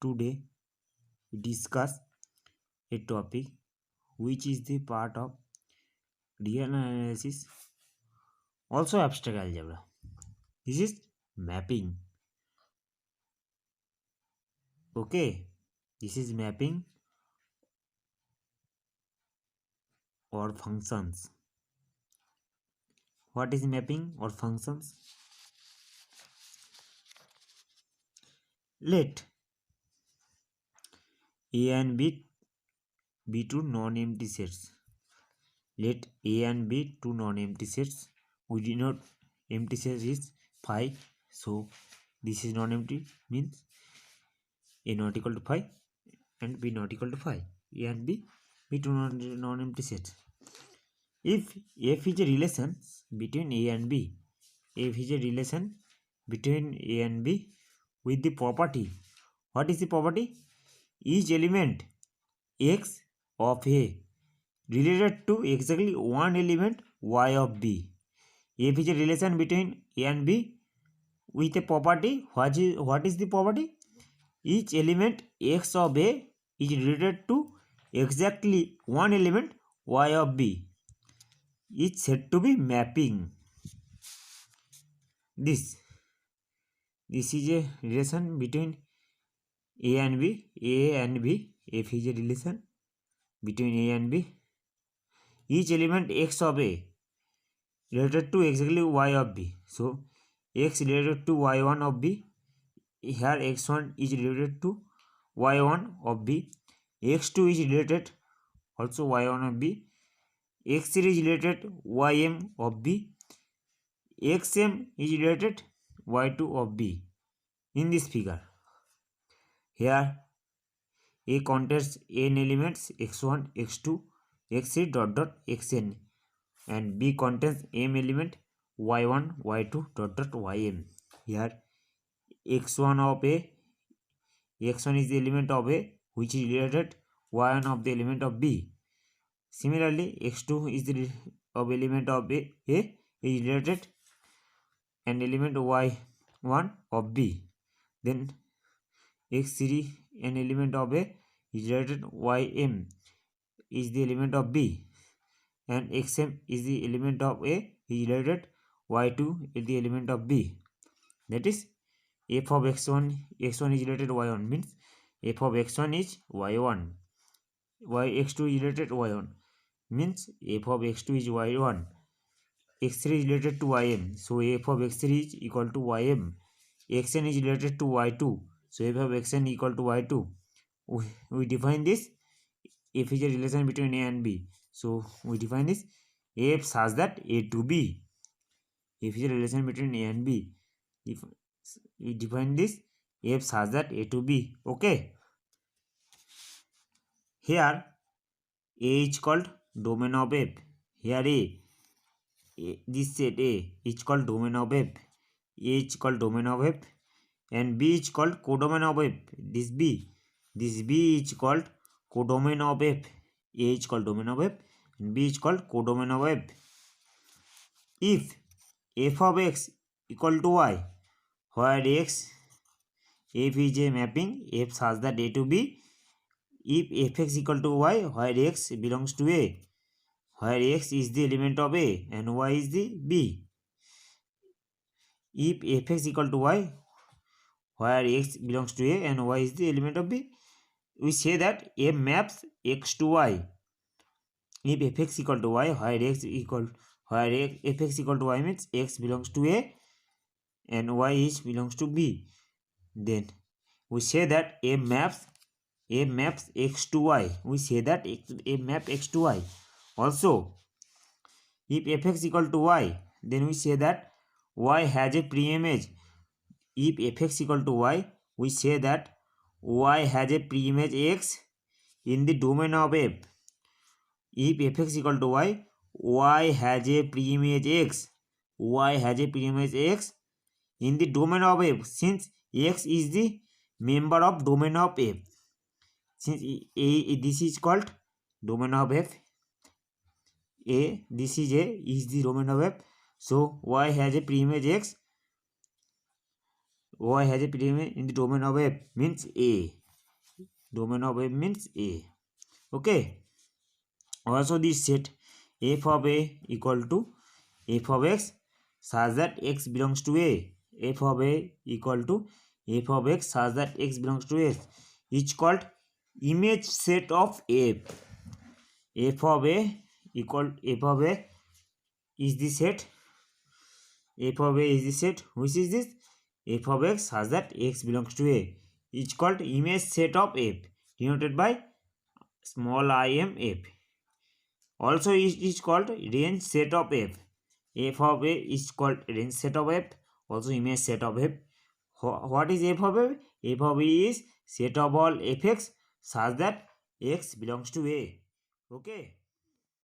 Today we discuss a topic which is the part of real analysis, also abstract algebra. This is mapping. Okay, this is mapping or functions. What is mapping or functions? Let A and B be two non-empty sets. Let A and B two non-empty sets. We denote empty set is phi, so this is non-empty, means A not equal to phi and B not equal to phi. A and B be two non-empty sets. If F is a relation between A and B, F is a relation between A and B with the property. What is the property? Each element X of A related to exactly one element Y of B. F is a relation between A and B with a property. What is the property? Each element X of A is related to exactly one element Y of B. Is said to be mapping. This is a relation between A and B. A and B. F is a relation between A and B. Each element X of A related to exactly Y of B. So X related to Y1 of B. Here X1 is related to Y1 of B. X2 is related also Y1 of B. X3 is related Ym of B. Xm is related Y2 of B. In this figure, here A contains n elements x1, x2, x3 dot dot xn, and B contains m element y1, y2 dot dot ym. Here x1 of A, x1 is the element of A which is related y1 of the element of B. Similarly, x2 is the of element of A is related an element y1 of B. Then x3 an element of A is related ym is the element of B, and xm is the element of A is related y2 is the element of B. That is f of x1 is related y1 means f of x1 is y1, x2 is related y1 means f of x2 is y1, x3 is related to ym, so f of x3 is equal to ym, xn is related to y2, so f of xn equal to y2. We define this. F is a relation between A and B, so we define this F such that A to B. F is a relation between A and B. If we define this F such that A to B. Okay. Here A is called domain of F. Here this set A is called domain of F. A is called domain of F, and B is called codomain of F. This B is called codomain of F. A is called domain of F and B is called codomain of F. If f of x equal to y, where f is a mapping f such that A to B. If fx equal to y, where x belongs to A, where x is the element of A and y is the B. If fx equal to y, where x belongs to A and y is the element of B, we say that f maps x to y. If fx equal to y, where fx equal to y means x belongs to A and y belongs to B, then we say that f maps x to y. We say that f map x to y. Also, if fx equal to y, then we say that y has a preimage. If fx equal to y, we say that y has a preimage x in the domain of f. If fx equal to y has a preimage x. Y has a preimage x in the domain of f, since x is the member of domain of f. Since this is called domain of f, this is the domain of f. So y has a preimage x. Y has a preimage in the domain of f means A. domain of f means A. Okay. Also this set f of A equal to f of x such that x belongs to A. F of A equal to f of x such that x belongs to S is called image set of f. F of A equal f of A is the set. F of A is the set. Which is this? F of x such that x belongs to A is called image set of f, denoted by small im f. Also it is called range set of f. F of A is called range set of f, also image set of f. What is f of A? F of A is set of all fx such that x belongs to A. Okay.